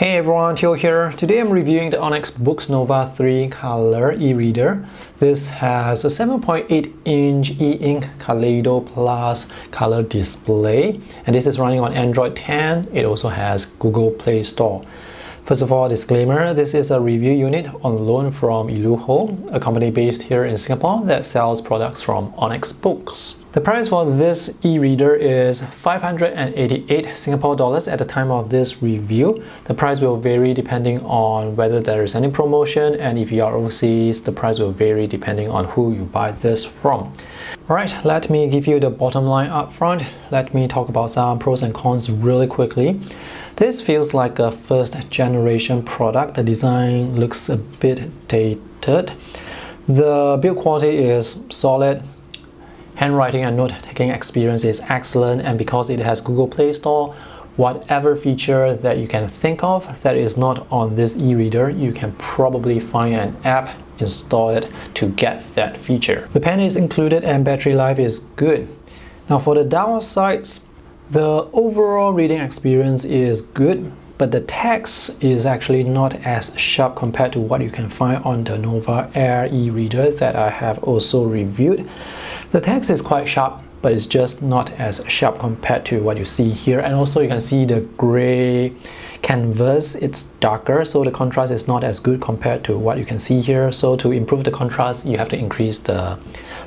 Hey everyone, Theo here. Today I'm reviewing the Onyx Boox Nova 3 color e-reader. This has a 7.8-inch e-ink Kaleido Plus color display, and this is running on Android 10. It also has Google Play Store. First of all, disclaimer, this is a review unit on loan from ILUHO, a company based here in Singapore that sells products from Onyx Boox. The price for this e-reader is 588 Singapore dollars at the time of this review. The price will vary depending on whether there is any promotion, and if you are overseas, the price will vary depending on who you buy this from. Alright, let me give you the bottom line up front. Let me talk about some pros and cons really quickly. This feels like a first generation product. The design looks a bit dated. The build quality is solid. Handwriting and note-taking experience is excellent, and because it has Google Play Store, whatever feature that you can think of that is not on this e-reader, you can probably find an app, install it to get that feature. The pen is included and battery life is good. Now for the downsides, the overall reading experience is good, but the text is actually not as sharp compared to what you can find on the Nova Air e-reader that I have also reviewed. The text is quite sharp, but it's just not as sharp compared to what you see here. And also you can see the gray canvas, it's darker, so the contrast is not as good compared to what you can see here. So to improve the contrast, you have to increase the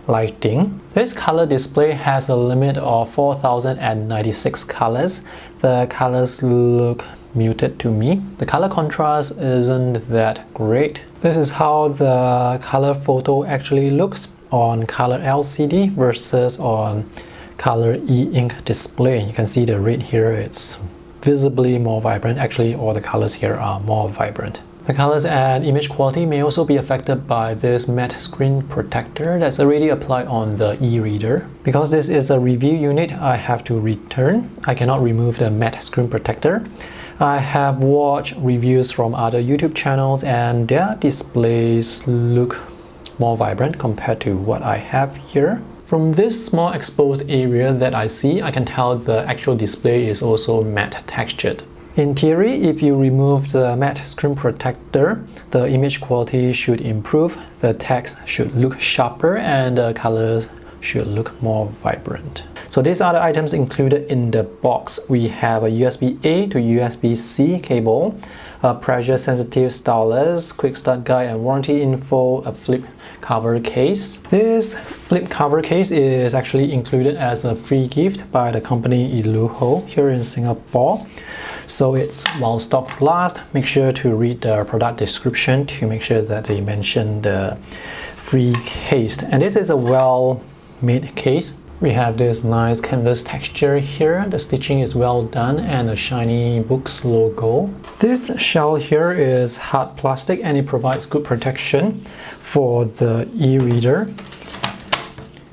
lighting. This color display has a limit of 4096 colors. The colors look muted to me. The color contrast isn't that great. This is how the color photo actually looks on color LCD versus on color e-ink display. You can see the red here, it's visibly more vibrant. Actually, all the colors here are more vibrant. The colors and image quality may also be affected by this matte screen protector that's already applied on the e-reader. Because this is a review unit, I have to return. I cannot remove the matte screen protector. I have watched reviews from other YouTube channels and their displays look more vibrant compared to what I have here. From this small exposed area that I see, I can tell the actual display is also matte textured. In theory, if you remove the matte screen protector, the image quality should improve, the text should look sharper, and the colors should look more vibrant. So these are the items included in the box. We have a USB-A to USB-C cable, a pressure-sensitive stylus, quick start guide and warranty info, a flip cover case. This flip cover case is actually included as a free gift by the company ILUHO here in Singapore. So it's while stocks last. Make sure to read the product description to make sure that they mention the free case. And this is a well-made case. We have this nice canvas texture here. The stitching is well done and a shiny Boox logo. This shell here is hard plastic and it provides good protection for the e-reader.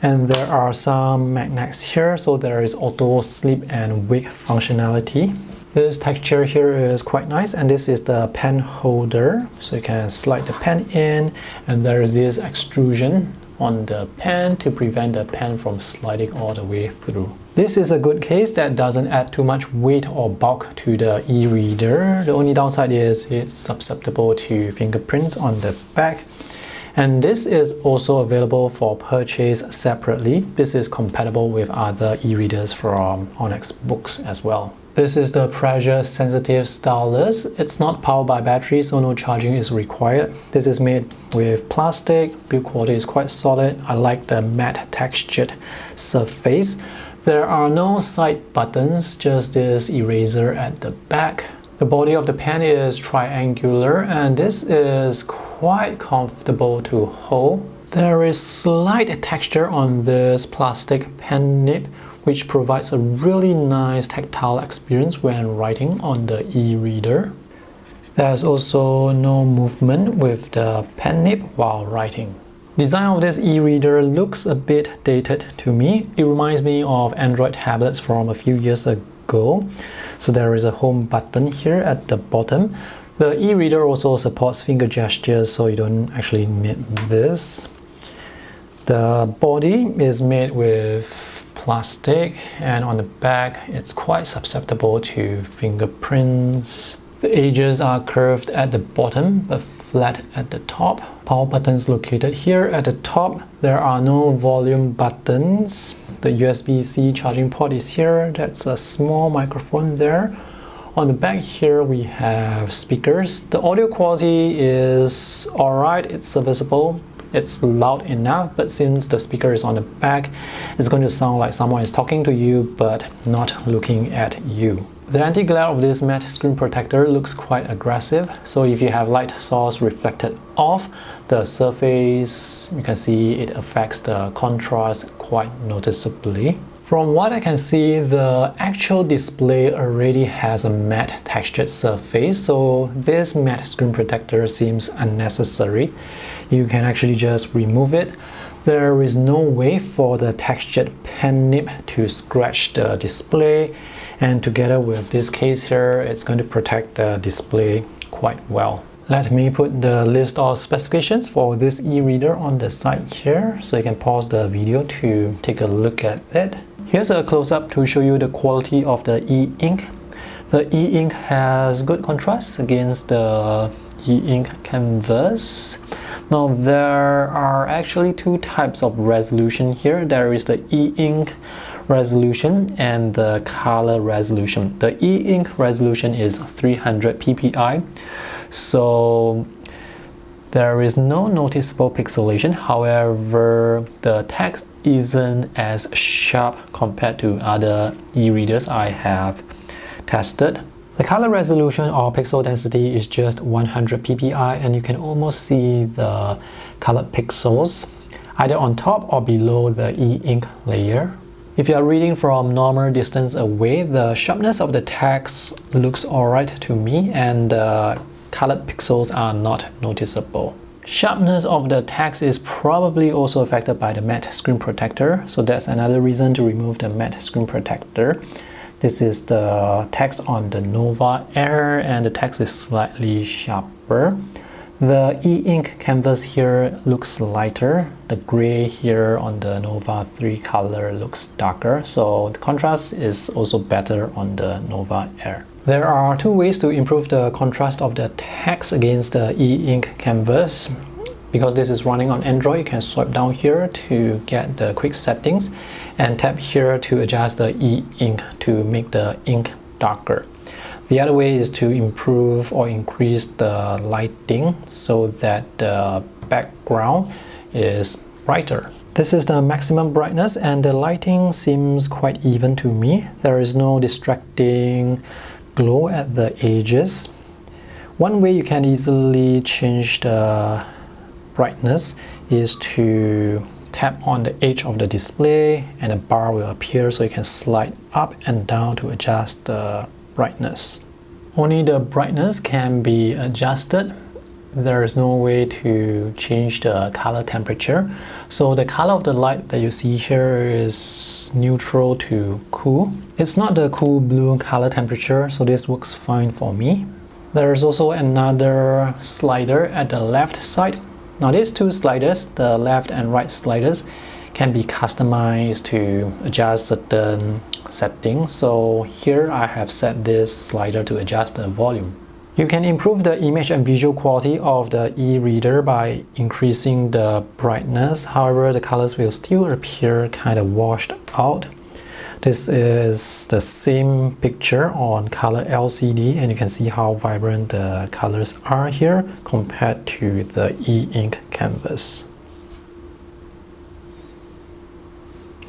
And there are some magnets here, so there is auto slip and wick functionality. This texture here is quite nice, and this is the pen holder, so you can slide the pen in, and there is this extrusion on the pen to prevent the pen from sliding all the way through. This is a good case that doesn't add too much weight or bulk to the e-reader. The only downside is it's susceptible to fingerprints on the back. And this is also available for purchase separately. This is compatible with other e-readers from Onyx Boox as well. This is the pressure-sensitive stylus. It's not powered by battery, so no charging is required. This is made with plastic. Build quality is quite solid. I like the matte textured surface. There are no side buttons, just this eraser at the back. The body of the pen is triangular, and this is quite comfortable to hold. There is slight texture on this plastic pen nib, which provides a really nice tactile experience when writing on the e-reader. There's also no movement with the pen nib while writing. Design of this e-reader looks a bit dated to me. It reminds me of Android tablets from a few years ago. So there is a home button here at the bottom. The e-reader also supports finger gestures, so you don't actually need this. The body is made with plastic, and on the back it's quite susceptible to fingerprints. The edges are curved at the bottom but flat at the top. Power buttons located here at the top. There are no volume buttons. The USB-C charging port is here. That's a small microphone there. On the back here we have speakers. The audio quality is alright, it's serviceable. It's loud enough, but since the speaker is on the back, it's going to sound like someone is talking to you but not looking at you. The anti-glare of this matte screen protector looks quite aggressive, so if you have light source reflected off the surface, you can see it affects the contrast quite noticeably. From what I can see, the actual display already has a matte textured surface, so this matte screen protector seems unnecessary. You can actually just remove it. There is no way for the textured pen nib to scratch the display, and together with this case here, it's going to protect the display quite well. Let me put the list of specifications for this e-reader on the side here, so you can pause the video to take a look at it. Here's a close-up to show you the quality of the e-ink. The e-ink has good contrast against the e-ink canvas. Now there are actually two types of resolution here. There is the e-ink resolution and the color resolution. The e-ink resolution is 300 ppi, so there is no noticeable pixelation. However, the text isn't as sharp compared to other e-readers I have tested. The color resolution or pixel density is just 100 ppi, and you can almost see the colored pixels either on top or below the e-ink layer. If you are reading from normal distance away, the sharpness of the text looks alright to me, and the colored pixels are not noticeable. Sharpness of the text is probably also affected by the matte screen protector, so that's another reason to remove the matte screen protector. This is the text on the Nova Air, and the text is slightly sharper. The e-ink canvas here looks lighter. The gray here on the Nova 3 color looks darker, so the contrast is also better on the Nova Air. There are two ways to improve the contrast of the text against the e-ink canvas. Because this is running on Android, you can swipe down here to get the quick settings and tap here to adjust the e-ink to make the ink darker. The other way is to improve or increase the lighting so that the background is brighter. This is the maximum brightness, and the lighting seems quite even to me. There is no distracting glow at the edges. One way you can easily change the brightness is to tap on the edge of the display, and a bar will appear, so you can slide up and down to adjust the brightness. Only the brightness can be adjusted. There is no way to change the color temperature. So the color of the light that you see here is neutral to cool. It's not the cool blue color temperature, so this works fine for me. There is also another slider at the left side. Now these two sliders, the left and right sliders, can be customized to adjust certain settings. So here I have set this slider to adjust the volume. You can improve the image and visual quality of the e-reader by increasing the brightness. However, the colors will still appear kind of washed out. This is the same picture on color LCD, and you can see how vibrant the colors are here compared to the e-ink canvas.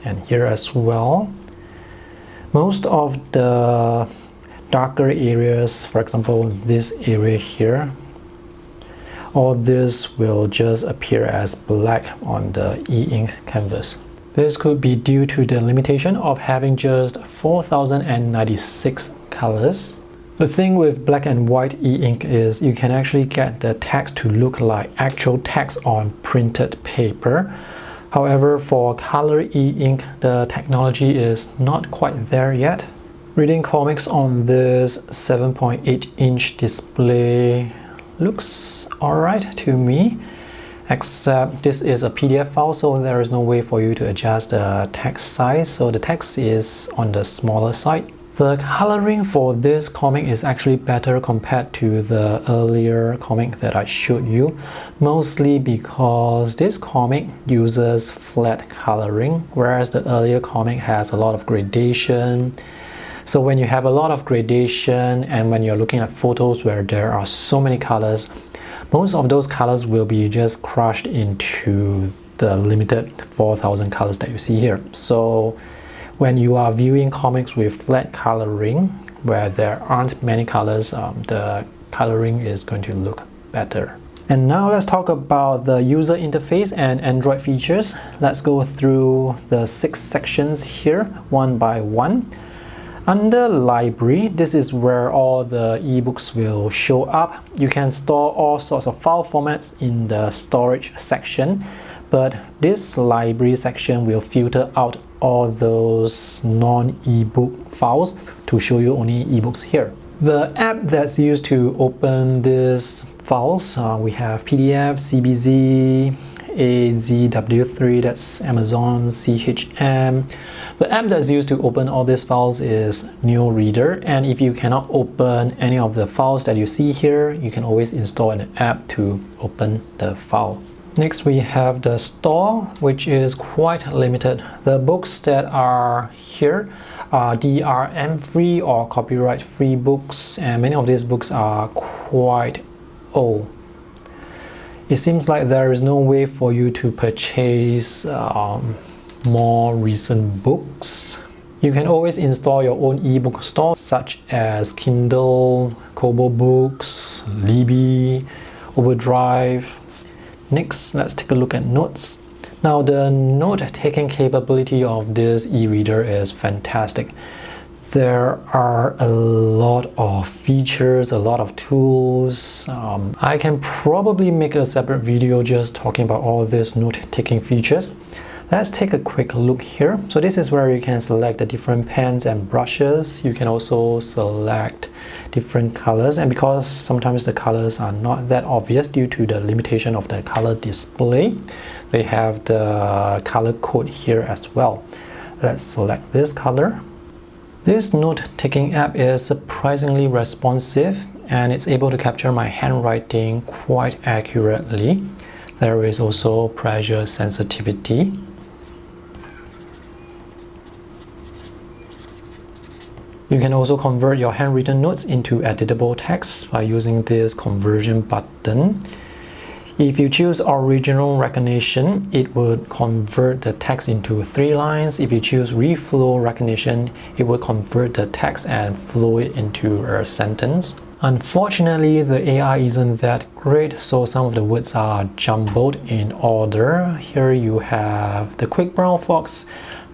And here as well. Most of the darker areas, for example this area here, all this will just appear as black on the e-ink canvas. This could be due to the limitation of having just 4096 colors. The thing with black and white e-ink is you can actually get the text to look like actual text on printed paper. However, for color e-ink, the technology is not quite there yet. Reading comics on this 7.8-inch display looks alright to me, except this is a PDF file, so there is no way for you to adjust the text size, so the text is on the smaller side. The coloring for this comic is actually better compared to the earlier comic that I showed you, mostly because this comic uses flat coloring, whereas the earlier comic has a lot of gradation. So when you have a lot of gradation and when you're looking at photos where there are so many colors, most of those colors will be just crushed into the limited 4,000 colors that you see here. So when you are viewing comics with flat coloring, where there aren't many colors, the coloring is going to look better. And now let's talk about the user interface and Android features. Let's go through the 6 sections here, one by one. Under Library, this is where all the ebooks will show up. You can store all sorts of file formats in the storage section, but this library section will filter out all those non-ebook files to show you only ebooks here. The app that's used to open these files, we have PDF, CBZ, AZW3, that's Amazon, CHM. The app that's used to open all these files is eReader, and if you cannot open any of the files that you see here, you can always install an app to open the file. Next we have the store, which is quite limited. The books that are here are DRM free or copyright free books, and many of these books are quite old. It seems like there is no way for you to purchase more recent books. You can always install your own ebook store such as Kindle, Kobo Books, Libby, Overdrive. Next, let's take a look at notes. Now, the note-taking capability of this e-reader is fantastic. There are a lot of features, a lot of tools. I can probably make a separate video just talking about all these note-taking features. Let's take a quick look here. So this is where you can select the different pens and brushes. You can also select different colors, and because sometimes the colors are not that obvious due to the limitation of the color display, they have the color code here as well. Let's select this color. This note-taking app is surprisingly responsive, and it's able to capture my handwriting quite accurately. There is also pressure sensitivity. You can also convert your handwritten notes into editable text by using this conversion button. If you choose original recognition, it would convert the text into 3 lines. If you choose reflow recognition, it would convert the text and flow it into a sentence. Unfortunately, the AI isn't that great, so some of the words are jumbled in order. Here you have the quick brown fox,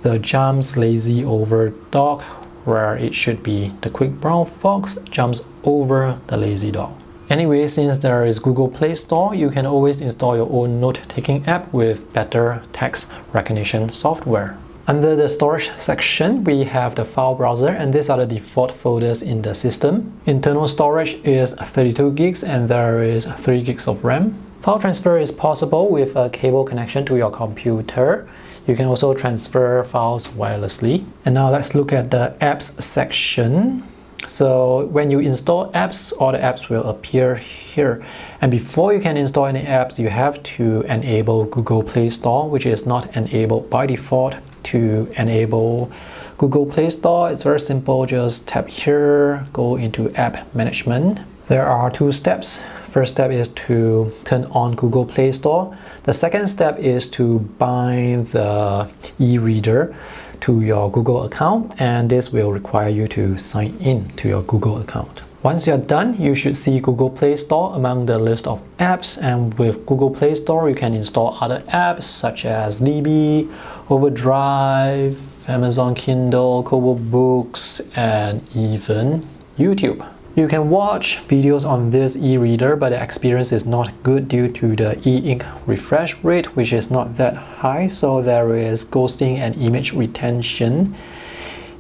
the jumps lazy over dog, where it should be the quick brown fox jumps over the lazy dog. Anyway, since there is Google Play Store, you can always install your own note-taking app with better text recognition software. Under the storage section, we have the file browser, and these are the default folders in the system. Internal storage is 32 gigs and there is 3 gigs of RAM. File transfer is possible with a cable connection to your computer. You can also transfer files wirelessly. And now let's look at the apps section. So when you install apps, all the apps will appear here. And before you can install any apps, you have to enable Google Play Store, which is not enabled by default. To enable Google Play Store, it's very simple. Just tap here, go into App Management. There are 2 steps. First step is to turn on Google Play Store. The second step is to bind the e-reader to your Google account, and this will require you to sign in to your Google account. Once you're done, you should see Google Play Store among the list of apps, and with Google Play Store you can install other apps such as Libby, Overdrive, Amazon Kindle, Kobo Books, and even YouTube. You can watch videos on this e-reader, but the experience is not good due to the e-ink refresh rate, which is not that high, so there is ghosting and image retention.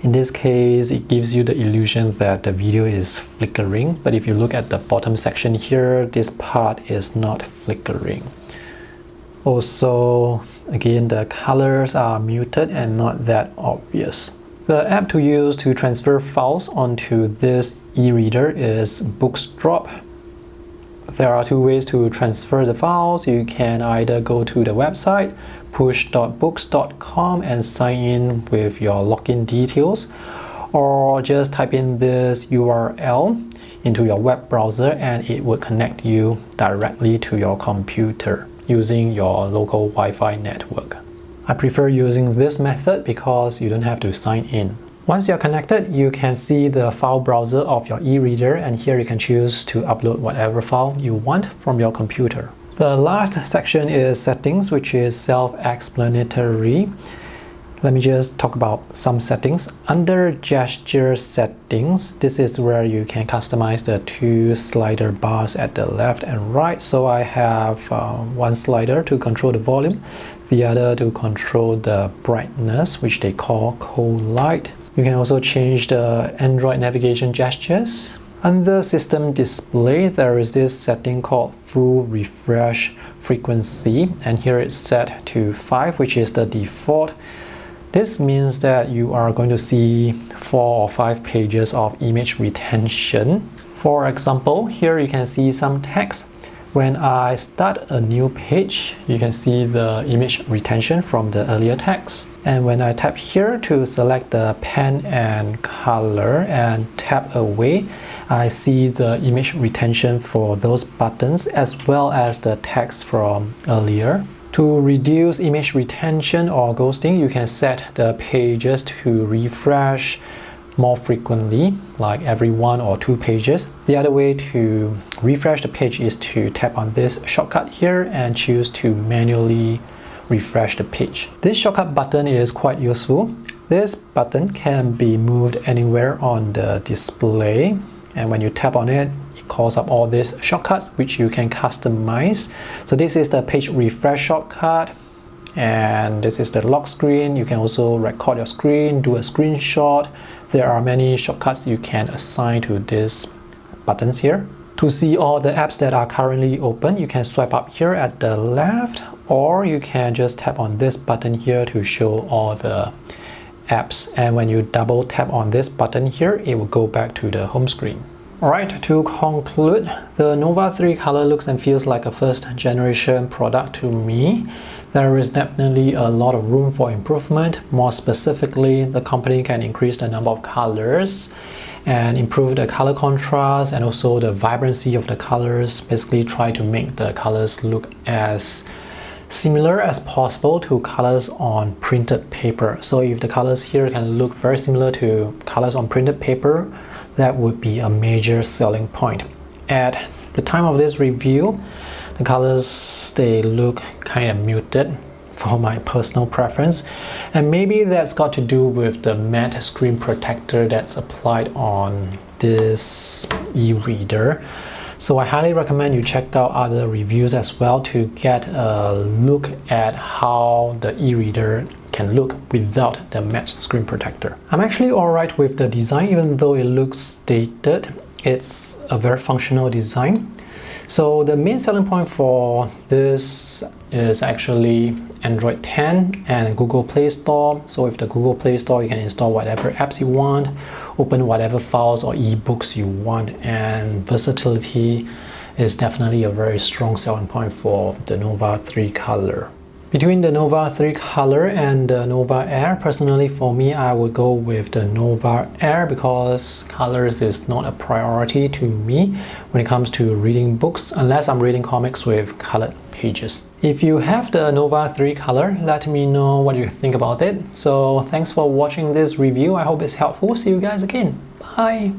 In this case, it gives you the illusion that the video is flickering, but if you look at the bottom section here, this part is not flickering. Also, again, the colors are muted and not that obvious. The app to use to transfer files onto this e-reader is Boox Drop. There are two ways to transfer the files. You can either go to the website push.boox.com and sign in with your login details, or just type in this URL into your web browser and it will connect you directly to your computer using your local Wi-Fi network. I prefer using this method because you don't have to sign in. Once you're connected, you can see the file browser of your e-reader, and here you can choose to upload whatever file you want from your computer. The last section is settings, which is self-explanatory. Let me just talk about some settings. Under gesture settings, this is where you can customize the two slider bars at the left and right. So I have one slider to control the volume, the other to control the brightness, which they call cold light. You can also change the Android navigation gestures. Under system display, there is this setting called full refresh frequency, and here it's set to 5, which is the default. This means that you are going to see 4 or 5 pages of image retention. For example, here you can see some text. When I start a new page, you can see the image retention from the earlier text. And when I tap here to select the pen and color and tap away, I see the image retention for those buttons as well as the text from earlier. To reduce image retention or ghosting, you can set the pages to refresh more frequently, like every 1 or 2 pages. The other way to refresh the page is to tap on this shortcut here and choose to manually refresh the page. This shortcut button is quite useful. This button can be moved anywhere on the display, and when you tap on it, it calls up all these shortcuts which you can customize. So this is the page refresh shortcut, and this is the lock screen. You can also record your screen, do a screenshot. There are many shortcuts you can assign to these buttons here. To see all the apps that are currently open, you can swipe up here at the left, or you can just tap on this button here to show all the apps. And when you double tap on this button here, it will go back to the home screen. Alright, to conclude, the Nova 3 color looks and feels like a first generation product to me. There is definitely a lot of room for improvement. More specifically, the company can increase the number of colors and improve the color contrast and also the vibrancy of the colors. Basically try to make the colors look as similar as possible to colors on printed paper. So if the colors here can look very similar to colors on printed paper, that would be a major selling point. At the time of this review, the colors, they look kind of muted for my personal preference, and maybe that's got to do with the matte screen protector that's applied on this e-reader. So I highly recommend you check out other reviews as well to get a look at how the e-reader can look without the matte screen protector. I'm actually alright with the design, even though it looks dated. It's a very functional design. So the main selling point for this is actually Android 10 and Google Play Store. So with the Google Play Store, you can install whatever apps you want, open whatever files or ebooks you want, and versatility is definitely a very strong selling point for the Nova 3 color. Between the Nova 3 color and the Nova Air, personally for me, I would go with the Nova Air because colors is not a priority to me when it comes to reading books, unless I'm reading comics with colored pages. If you have the Nova 3 color, let me know what you think about it. So thanks for watching this review. I hope it's helpful. See you guys again. Bye!